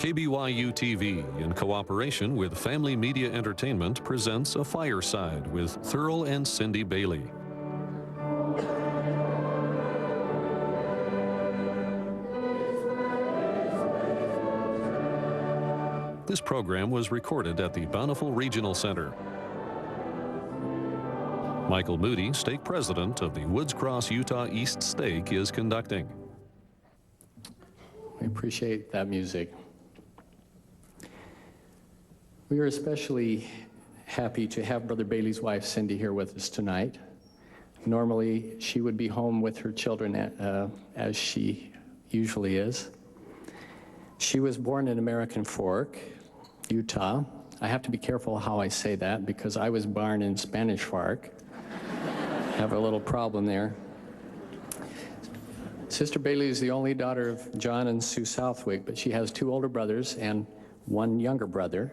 KBYU-TV, in cooperation with Family Media Entertainment, presents A Fireside with Thurl and Sindi Bailey. This program was recorded at the Bountiful Regional Center. Michael Moody, stake president of the Woods Cross Utah East Stake, is conducting. We appreciate that music. We are especially happy to have Brother Bailey's wife, Sindi, here with us tonight. Normally, she would be home with her children as she usually is. She was born in American Fork, Utah. I have to be careful how I say that because I was born in Spanish Fork. Have a little problem there. Sister Bailey is the only daughter of John and Sue Southwick, but she has two older brothers and one younger brother.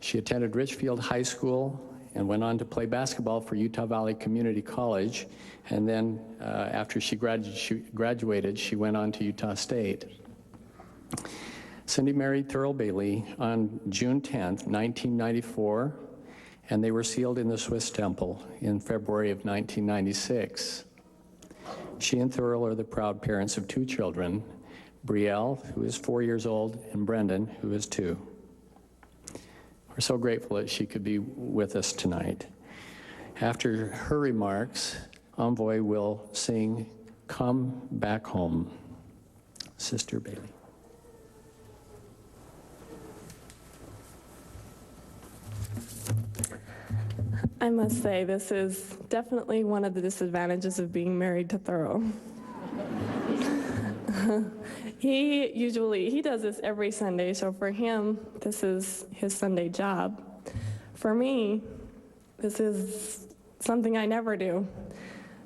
She attended Richfield High School and went on to play basketball for Utah Valley Community College. And then after she graduated, she went on to Utah State. Sindi married Thurl Bailey on June 10th, 1994, and they were sealed in the Swiss Temple in February of 1996. She and Thurl are the proud parents of two children, Brielle, who is 4 years old, and Brendan, who is 2. We're so grateful that she could be with us tonight. After her remarks, Envoy will sing Come Back Home. Sister Bailey. I must say, this is definitely one of the disadvantages of being married to Thurl. He does this every Sunday, so for him, this is his Sunday job. For me, this is something I never do.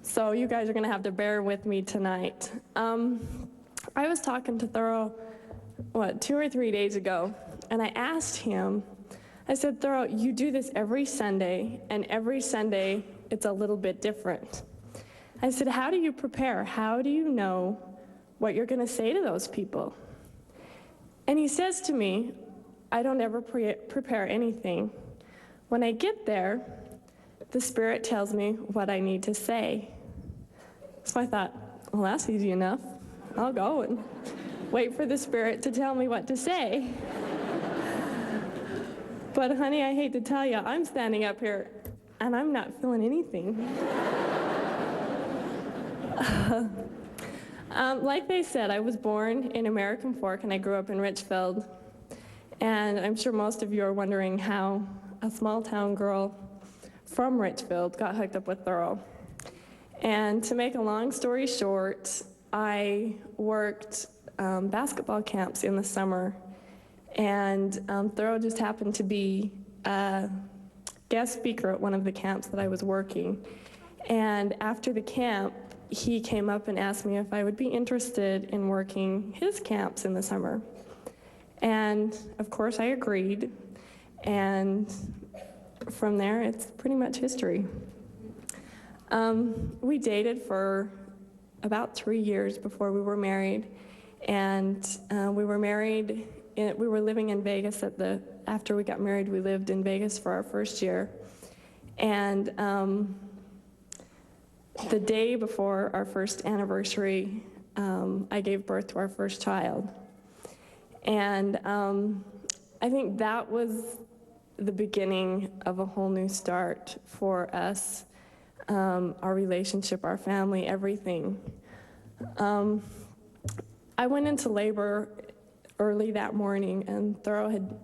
So you guys are gonna have to bear with me tonight. I was talking to Thurl, 2 or 3 days ago, and I asked him, I said, Thurl, you do this every Sunday, and every Sunday it's a little bit different. I said, how do you prepare? How do you know what you're gonna say to those people? And he says to me, I don't ever prepare anything. When I get there, the Spirit tells me what I need to say. So I thought, well, that's easy enough. I'll go and wait for the Spirit to tell me what to say. But honey, I hate to tell you, I'm standing up here and I'm not feeling anything. Like they said, I was born in American Fork and I grew up in Richfield. And I'm sure most of you are wondering how a small town girl from Richfield got hooked up with Thurl. And to make a long story short, I worked basketball camps in the summer. And Thurl just happened to be a guest speaker at one of the camps that I was working. And after the camp, he came up and asked me if I would be interested in working his camps in the summer. And of course I agreed. And from there, it's pretty much history. We dated for about 3 years before we were married. And we were married. We were living in Vegas after we got married, we lived in Vegas for our first year. And the day before our first anniversary, I gave birth to our first child. And I think that was the beginning of a whole new start for us, our relationship, our family, everything. I went into labor early that morning, and Thurl had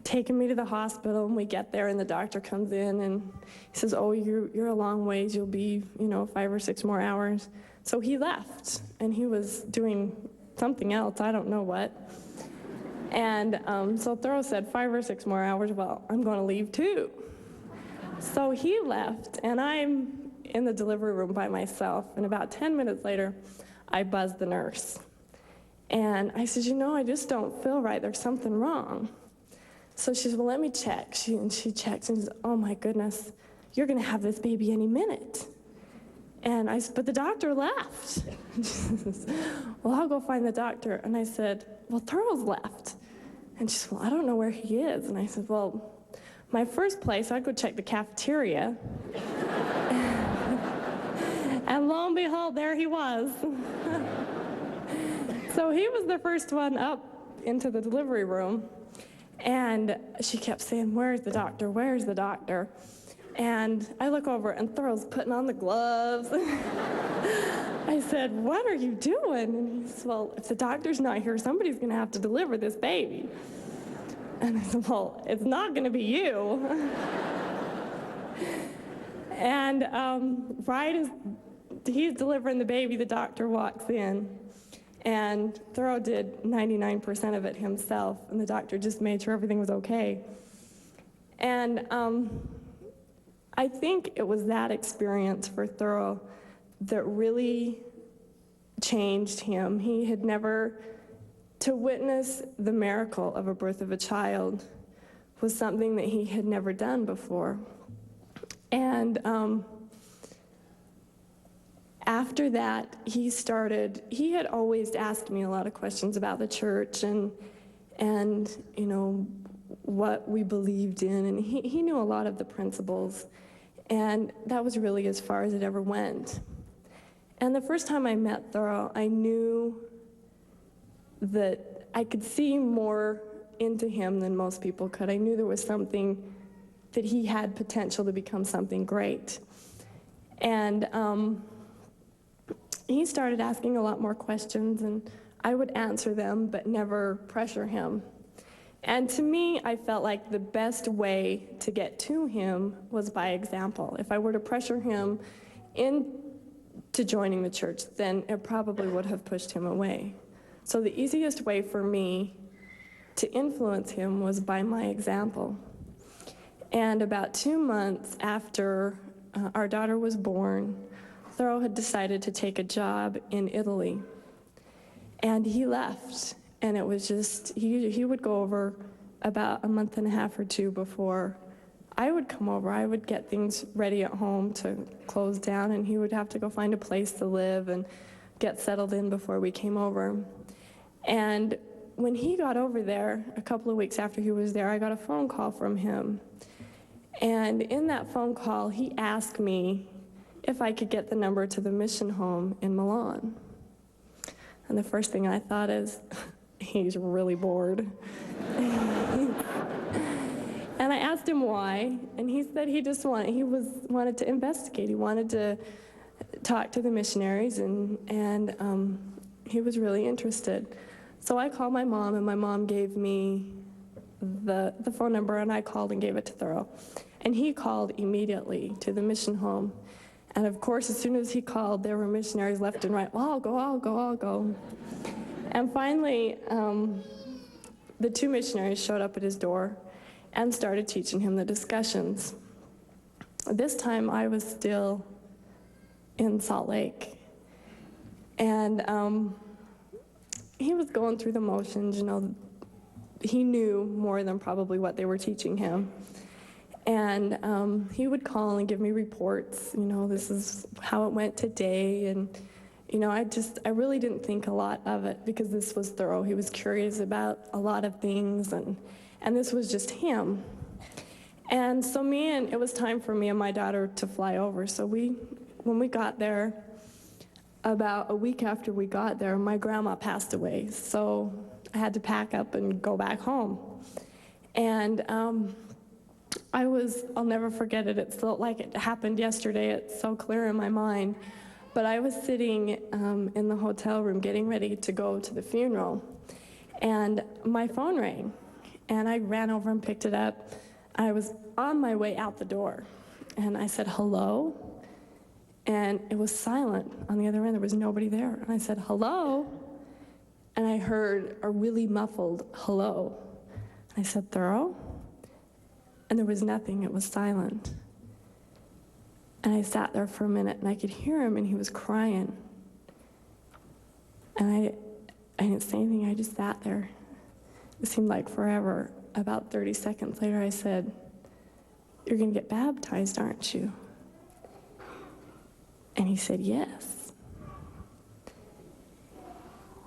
taken me to the hospital, and we get there, and the doctor comes in, and he says, oh, you're a long ways, you'll be, 5 or 6 more hours. So he left, and he was doing something else, I don't know what. And so Thurl said, 5 or 6 more hours, well, I'm gonna leave too. So he left, and I'm in the delivery room by myself, and about 10 minutes later, I buzzed the nurse. And I said, I just don't feel right. There's something wrong. So she said, well, let me check. She checks and she says, oh my goodness, you're gonna have this baby any minute. And I said, but the doctor left. She says, well, I'll go find the doctor. And I said, well, Thurl's left. And she said, well, I don't know where he is. And I said, well, my first place, I'd go check the cafeteria. And lo and behold, there he was. So he was the first one up into the delivery room. And she kept saying, where's the doctor? Where's the doctor? And I look over, and Thurl's putting on the gloves. I said, what are you doing? And he said, well, if the doctor's not here, somebody's going to have to deliver this baby. And I said, well, it's not going to be you. And right as he's delivering the baby, the doctor walks in. And Thurl did 99% of it himself, and the doctor just made sure everything was okay. And I think it was that experience for Thurl that really changed him. He had never, to witness the miracle of a birth of a child was something that he had never done before. And after that, he had always asked me a lot of questions about the church and you know, what we believed in, and he knew a lot of the principles, and that was really as far as it ever went. And the first time I met Thurl, I knew that I could see more into him than most people could. I knew there was something that he had potential to become something great. And he started asking a lot more questions, and I would answer them, but never pressure him. And to me, I felt like the best way to get to him was by example. If I were to pressure him into joining the church, then it probably would have pushed him away. So the easiest way for me to influence him was by my example. And about 2 months after our daughter was born, Thurl had decided to take a job in Italy. And he left, and it was just, he would go over about a month and a half or two before I would come over. I would get things ready at home to close down, and he would have to go find a place to live and get settled in before we came over. And when he got over there, a couple of weeks after he was there, I got a phone call from him. And in that phone call, he asked me if I could get the number to the mission home in Milan. And the first thing I thought is, he's really bored. And I asked him why, and he said he just wanted to investigate. He wanted to talk to the missionaries, and he was really interested. So I called my mom, and my mom gave me the phone number, and I called and gave it to Thurl. And he called immediately to the mission home. And of course, as soon as he called, there were missionaries left and right. Well, I'll go. And finally, the two missionaries showed up at his door and started teaching him the discussions. This time, I was still in Salt Lake. And he was going through the motions, you know. He knew more than probably what they were teaching him. And he would call and give me reports, you know, this is how it went today. And, you know, I really didn't think a lot of it because this was Thurl. He was curious about a lot of things, and this was just him. And so it was time for me and my daughter to fly over. So when we got there, about a week after we got there, my grandma passed away. So I had to pack up and go back home. And I'll never forget it. It felt like it happened yesterday. It's so clear in my mind. But I was sitting in the hotel room getting ready to go to the funeral, and my phone rang, and I ran over and picked it up. I was on my way out the door, and I said, hello, and it was silent on the other end. There was nobody there. And I said, hello, and I heard a really muffled hello. I said, Thurl? And there was nothing. It was silent. And I sat there for a minute, and I could hear him, and he was crying. And I didn't say anything. I just sat there. It seemed like forever. About 30 seconds later, I said, you're going to get baptized, aren't you? And he said, yes.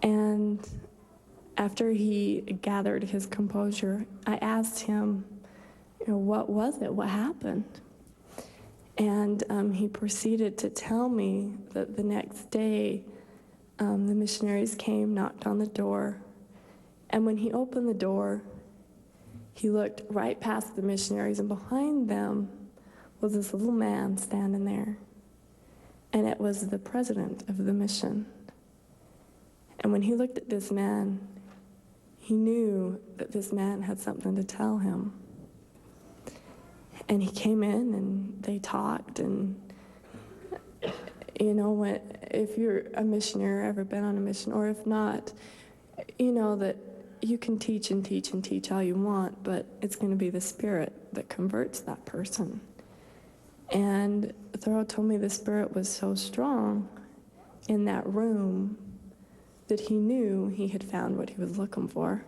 And after he gathered his composure, I asked him, what was it? What happened? And he proceeded to tell me that the next day, the missionaries came, knocked on the door, and when he opened the door, he looked right past the missionaries, and behind them was this little man standing there. And it was the president of the mission. And when he looked at this man, he knew that this man had something to tell him. And he came in and they talked, and if you're a missionary, ever been on a mission, or if not, that you can teach and teach and teach all you want, but it's going to be the Spirit that converts that person. And Thurl told me the Spirit was so strong in that room that he knew he had found what he was looking for.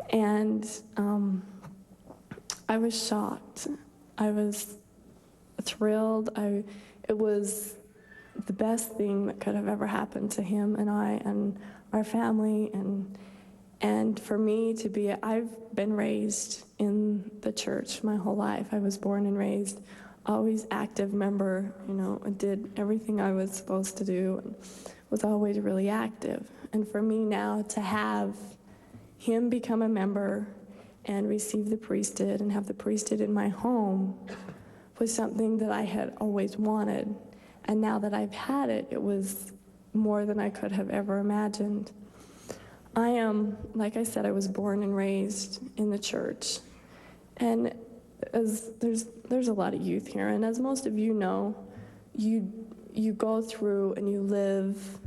And I was shocked. I was thrilled. It was the best thing that could have ever happened to him and I and our family. And for me to be, I've been raised in the church my whole life. I was born and raised, always active member, did everything I was supposed to do, and was always really active. And for me now to have him become a member and receive the priesthood and have the priesthood in my home was something that I had always wanted. And now that I've had it, it was more than I could have ever imagined. I am, like I said, I was born and raised in the church. And as there's a lot of youth here, and as most of you know, you go through and you live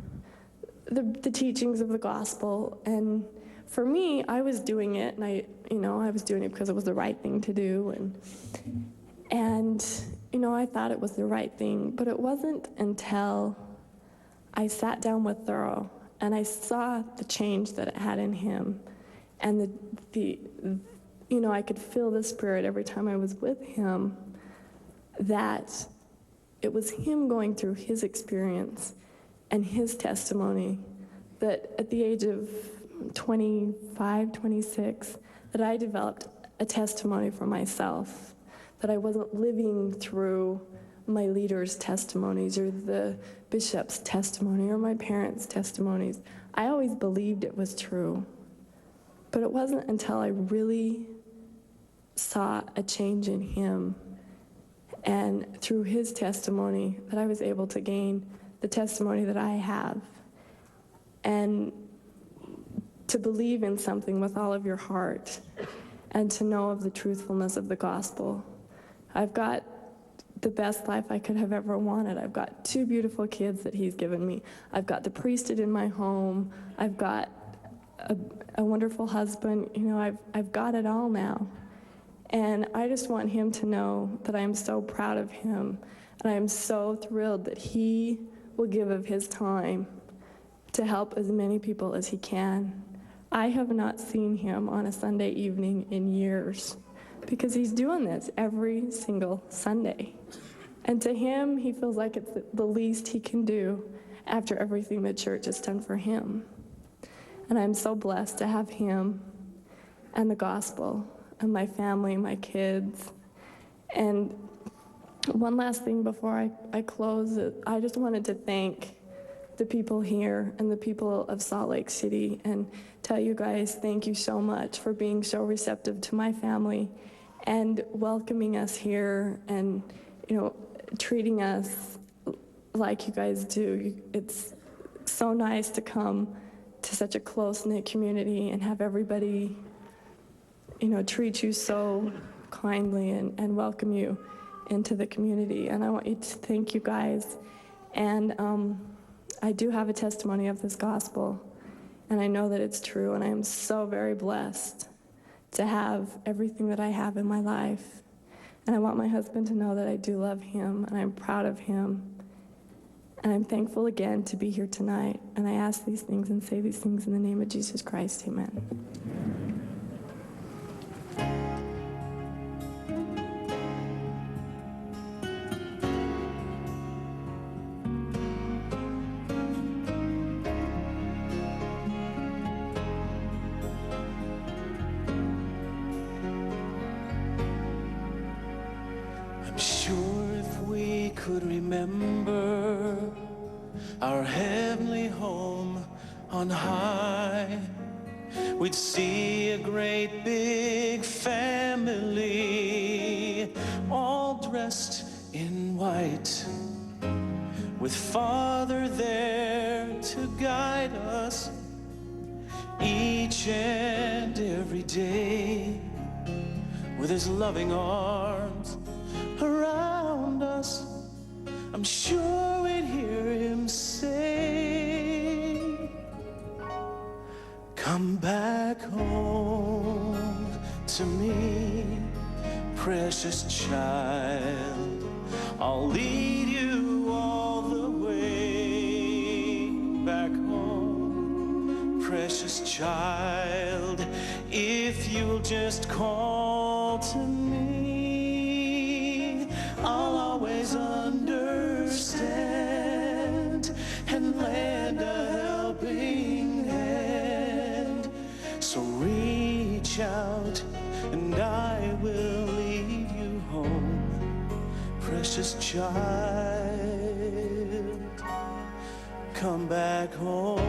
the teachings of the gospel. And for me, I was doing it, and I was doing it because it was the right thing to do, and I thought it was the right thing. But it wasn't until I sat down with Thurl and I saw the change that it had in him, and I could feel the Spirit every time I was with him, that it was him going through his experience and his testimony, that at the age of 25, 26, that I developed a testimony for myself, that I wasn't living through my leaders' testimonies or the bishop's testimony or my parents' testimonies. I always believed it was true, but it wasn't until I really saw a change in him and through his testimony that I was able to gain the testimony that I have. And to believe in something with all of your heart and to know of the truthfulness of the gospel. I've got the best life I could have ever wanted. I've got 2 beautiful kids that he's given me. I've got the priesthood in my home. I've got a wonderful husband. I've got it all now. And I just want him to know that I am so proud of him, and I am so thrilled that he will give of his time to help as many people as he can. I have not seen him on a Sunday evening in years because he's doing this every single Sunday. And to him, he feels like it's the least he can do after everything the church has done for him. And I'm so blessed to have him and the gospel and my family, my kids. And one last thing before I close, I just wanted to thank the people here and the people of Salt Lake City and tell you guys thank you so much for being so receptive to my family and welcoming us here and, treating us like you guys do. It's so nice to come to such a close-knit community and have everybody, treat you so kindly and welcome you into the community. And I want you to thank you guys. And I do have a testimony of this gospel, and I know that it's true, and I am so very blessed to have everything that I have in my life. And I want my husband to know that I do love him, and I'm proud of him. And I'm thankful again to be here tonight. And I ask these things and say these things in the name of Jesus Christ. Amen. could remember our heavenly home on high, we'd see a great big family, all dressed in white, with Father there to guide us each and every day, with his loving arms around us. I'm sure we'd hear him say, come back home to me, precious child. I'll lead you all the way back home, precious child. If you'll just call to me, I'll always understand and lend a helping hand. So reach out and I will lead you home, precious child. Come back home.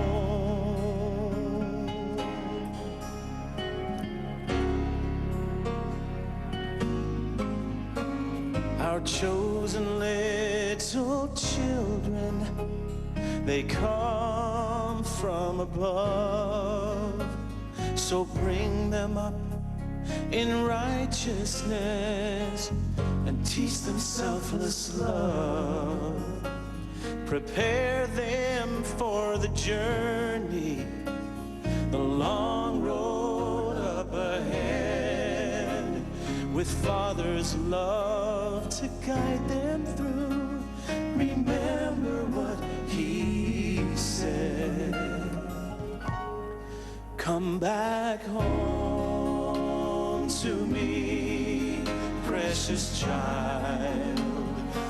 Our chosen little children, they come from above. So bring them up in righteousness and teach them selfless love. Prepare them for the journey, the long road up ahead, with Father's love to guide them through. Remember what he said. Come back home to me, precious child.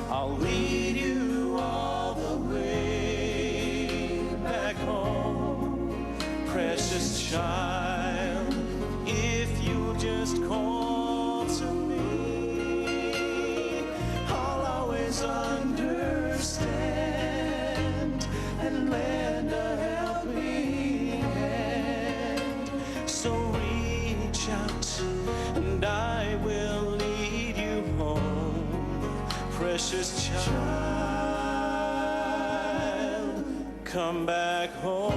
I'll lead you all the way back home, precious child. If you'll just call to me, I'll always understand and lend a helping hand. So reach out and I will lead you home, precious child. Come back home,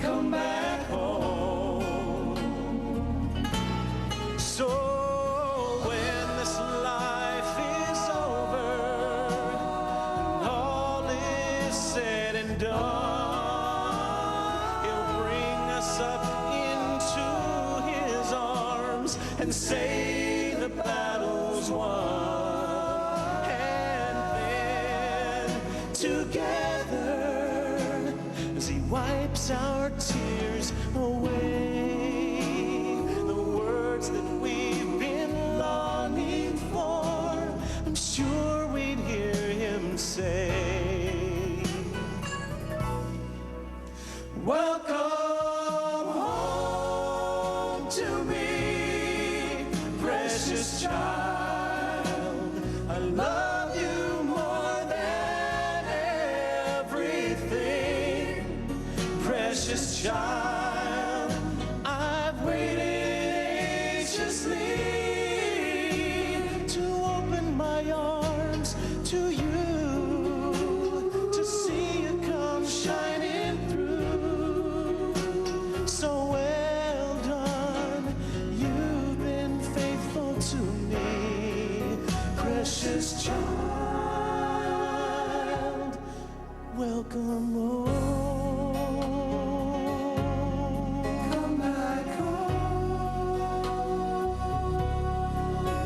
come back home. So when this life is over and all is said and done, he'll bring us up into his arms and say the battle's won. And then together, as he wipes our tears away, the words that we've been longing for, I'm sure we'd hear him say, welcome home to me, precious child. I love you more than everything, precious child. I've waited anxiously to open my arms to you, to see you come shining through. So well done, you've been faithful to me, precious child. Welcome home. Come back home.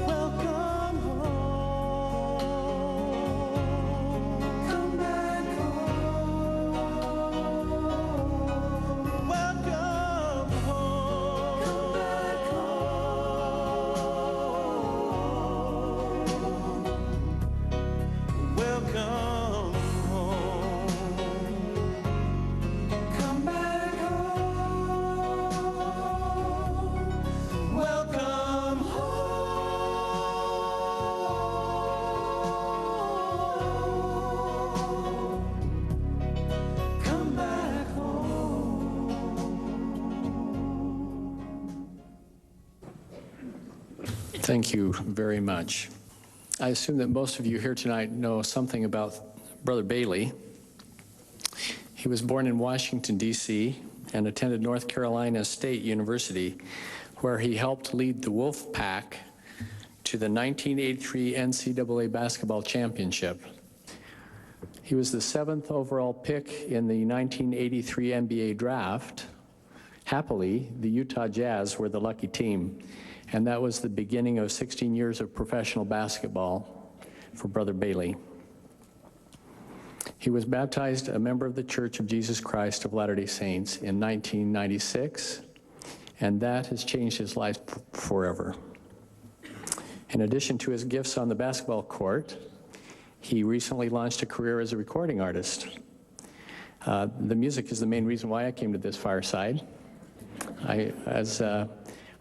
Welcome home. Come back home. Welcome home. Come back home. Welcome home. Thank you very much. I assume that most of you here tonight know something about Brother Bailey. He was born in Washington, D.C., and attended North Carolina State University, where he helped lead the Wolf Pack to the 1983 NCAA basketball championship. He was the 7th overall pick in the 1983 NBA draft. Happily, the Utah Jazz were the lucky team, and that was the beginning of 16 years of professional basketball for Brother Bailey. He was baptized a member of the Church of Jesus Christ of Latter-day Saints in 1996, and that has changed his life forever. In addition to his gifts on the basketball court, he recently launched a career as a recording artist. The music is the main reason why I came to this fireside. As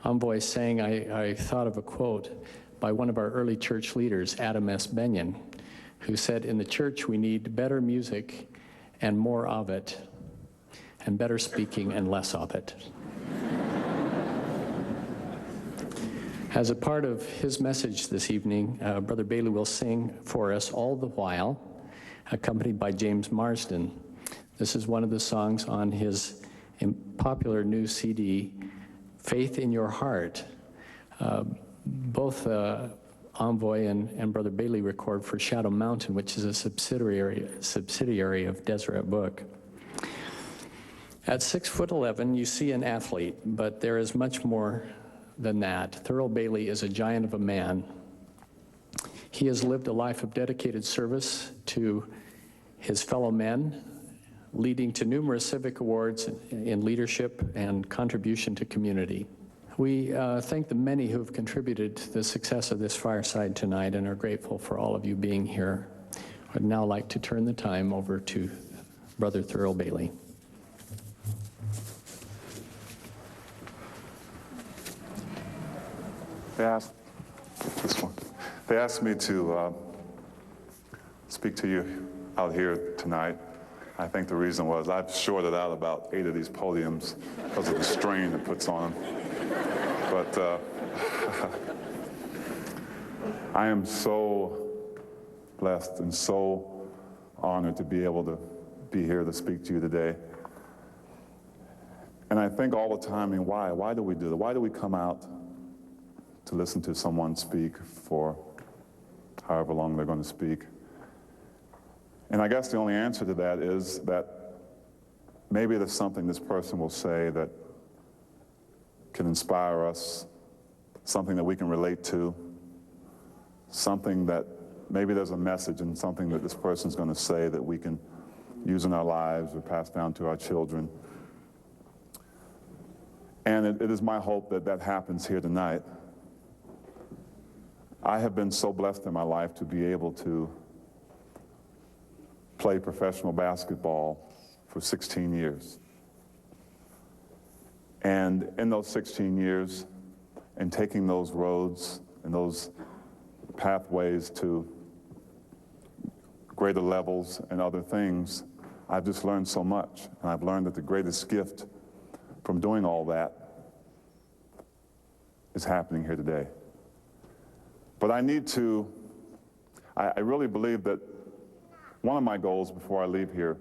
Envoy sang, I thought of a quote by one of our early church leaders, Adam S. Benyon, who said, "In the church we need better music and more of it, and better speaking and less of it." As a part of his message this evening, Brother Bailey will sing for us All the While, accompanied by James Marsden. This is one of the songs on his popular new CD, Faith in Your Heart. Both Envoy and Brother Bailey record for Shadow Mountain, which is a subsidiary of Deseret Book. At 6'11", you see an athlete, but there is much more than that. Thurl Bailey is a giant of a man. He has lived a life of dedicated service to his fellow men, leading to numerous civic awards in leadership and contribution to community. We thank the many who have contributed to the success of this fireside tonight and are grateful for all of you being here. I'd now like to turn the time over to Brother Thurl Bailey. They asked me to speak to you out here tonight. I think the reason was I've shorted out about 8 of these podiums because of the strain it puts on them. But I am so blessed and so honored to be able to be here to speak to you today. And I think all the time, why do we do that? Why do we come out to listen to someone speak for however long they're going to speak? And I guess the only answer to that is that maybe there's something this person will say that can inspire us, something that we can relate to, something that maybe there's a message and something that this person's going to say that we can use in our lives or pass down to our children. And it is my hope that that happens here tonight. I have been so blessed in my life to be able to play professional basketball for 16 years. And in those 16 years, and taking those roads and those pathways to greater levels and other things, I've just learned so much. And I've learned that the greatest gift from doing all that is happening here today. But I really believe that one of my goals before I leave here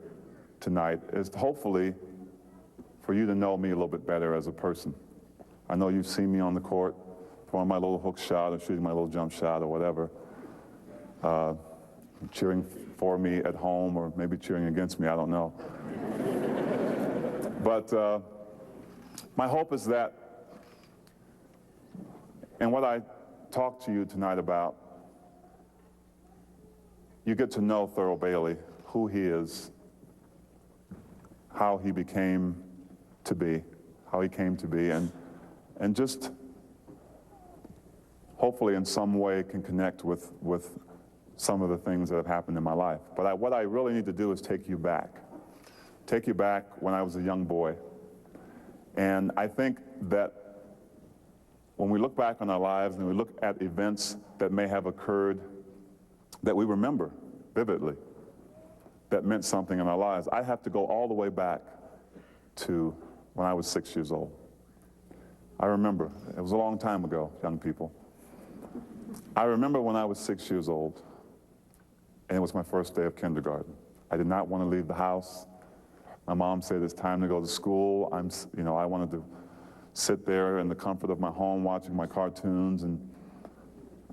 tonight is hopefully for you to know me a little bit better as a person. I know you've seen me on the court throwing my little hook shot or shooting my little jump shot or whatever, cheering for me at home or maybe cheering against me, I don't know. But my hope is that, and what I talk to you tonight about, you get to know Thurl Bailey, who he is, how he came to be, and just hopefully in some way can connect with some of the things that have happened in my life. But what I really need to do is take you back when I was a young boy. And I think that when we look back on our lives and we look at events that may have occurred that we remember vividly, that meant something in our lives, I have to go all the way back to when I was 6 years old. I remember, it was a long time ago, young people. I remember when I was 6 years old, and it was my first day of kindergarten. I did not want to leave the house. My mom said it's time to go to school. I wanted to sit there in the comfort of my home watching my cartoons, and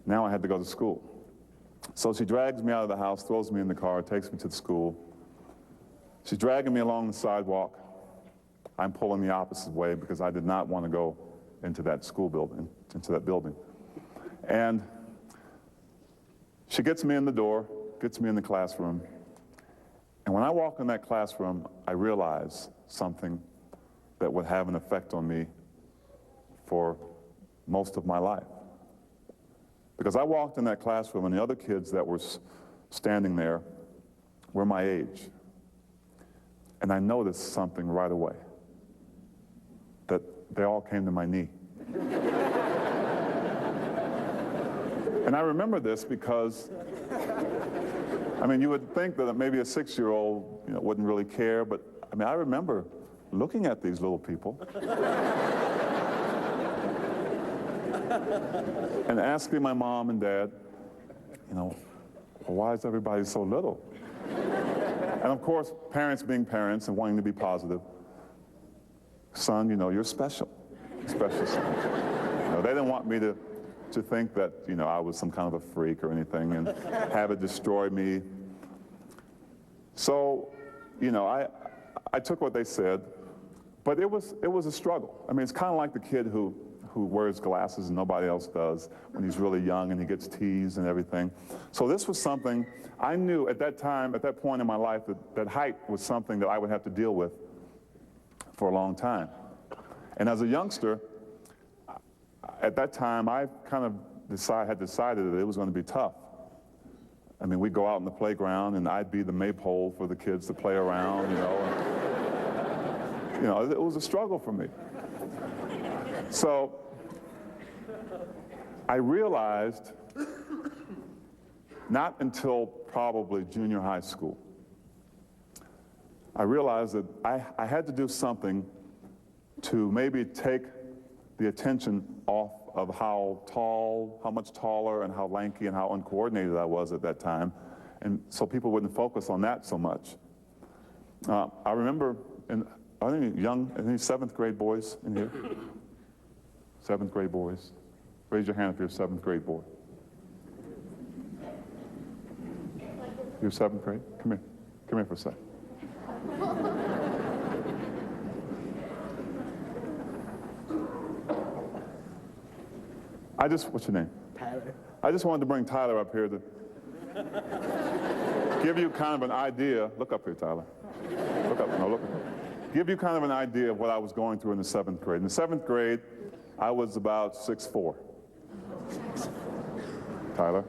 now I had to go to school. So she drags me out of the house, throws me in the car, takes me to the school. She's dragging me along the sidewalk. I'm pulling the opposite way because I did not want to go into that school building, into that building. And she gets me in the door, gets me in the classroom. And when I walk in that classroom, I realize something that would have an effect on me for most of my life. Because I walked in that classroom and the other kids that were standing there were my age. And I noticed something right away, that they all came to my knee. And I remember this because, I mean, you would think that maybe a 6-year-old wouldn't really care, but I mean, I remember looking at these little people and asking my mom and dad, well, why is everybody so little? And of course, parents being parents and wanting to be positive, son, you're special. Special son. They didn't want me to think that, I was some kind of a freak or anything and have it destroy me. So, I took what they said, but it was a struggle. I mean, it's kind of like the kid who wears glasses and nobody else does when he's really young and he gets teased and everything. So this was something I knew at that time, at that point in my life, that height was something that I would have to deal with for a long time. And as a youngster, at that time, I kind of had decided that it was going to be tough. I mean, we'd go out in the playground, and I'd be the maypole for the kids to play around, and, it was a struggle for me. So I realized, not until probably junior high school, I realized that I had to do something to maybe take the attention off of how much taller and how lanky and how uncoordinated I was at that time, and so people wouldn't focus on that so much. I remember, any 7th grade boys in here? 7th grade boys. Raise your hand if you're a 7th grade boy. You're 7th grade? Come here. Come here for a sec. What's your name? Tyler. I just wanted to bring Tyler up here to give you kind of an idea. Look up here, Tyler. Look up. No, look up. Give you kind of an idea of what I was going through in the 7th grade. In the 7th grade, I was about 6'4". Tyler?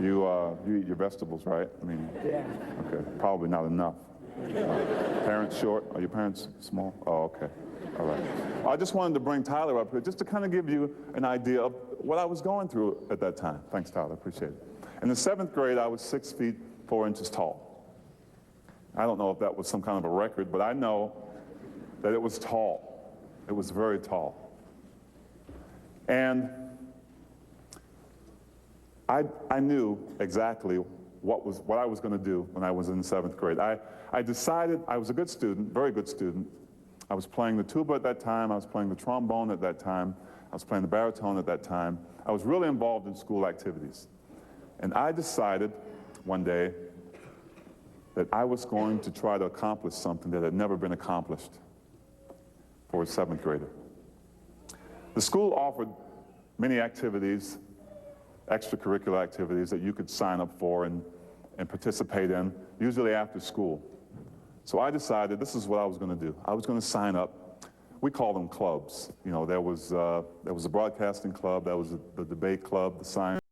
You eat your vegetables, right? I mean, Yeah. Okay, probably not enough. Parents short? Are your parents small? Oh, okay. All right. I just wanted to bring Tyler up here just to kind of give you an idea of what I was going through at that time. Thanks, Tyler. Appreciate it. In the 7th grade, I was 6 feet 4 inches tall. I don't know if that was some kind of a record, but I know that it was tall. It was very tall. And I knew exactly what I was going to do when I was in the 7th grade. I decided I was a good student, very good student. I was playing the tuba at that time. I was playing the trombone at that time. I was playing the baritone at that time. I was really involved in school activities. And I decided one day that I was going to try to accomplish something that had never been accomplished for a 7th grader. The school offered many activities, extracurricular activities that you could sign up for and participate in, usually after school. So I decided this is what I was going to do. I was going to sign up. We call them clubs. There was a broadcasting club, there was the debate club, the science